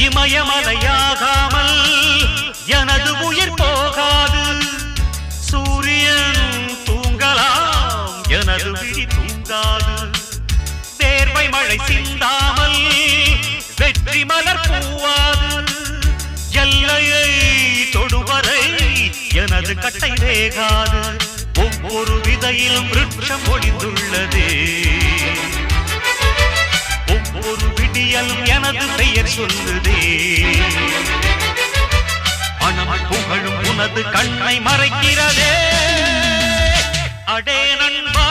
இமயமலையாகாமல் எனது உயிர் போகாது. சூரியன் தூங்கலாம், எனது விழி தூங்காது. தேர்வை மழை சிந்தாமல் வெற்றி மலர் பூவாது. எல்லையை தொடுவரை எனது கட்டை வேகாது. ஒவ்வொரு விதையிலும் விருட்சம் ஒளிந்துள்ளதே. ஒவ்வொரு விடியலும் எனது பெயர் சொல்லுதே. பணம் புகழும் உனது கண்ணை மறைக்கிறதே. அடே நண்பா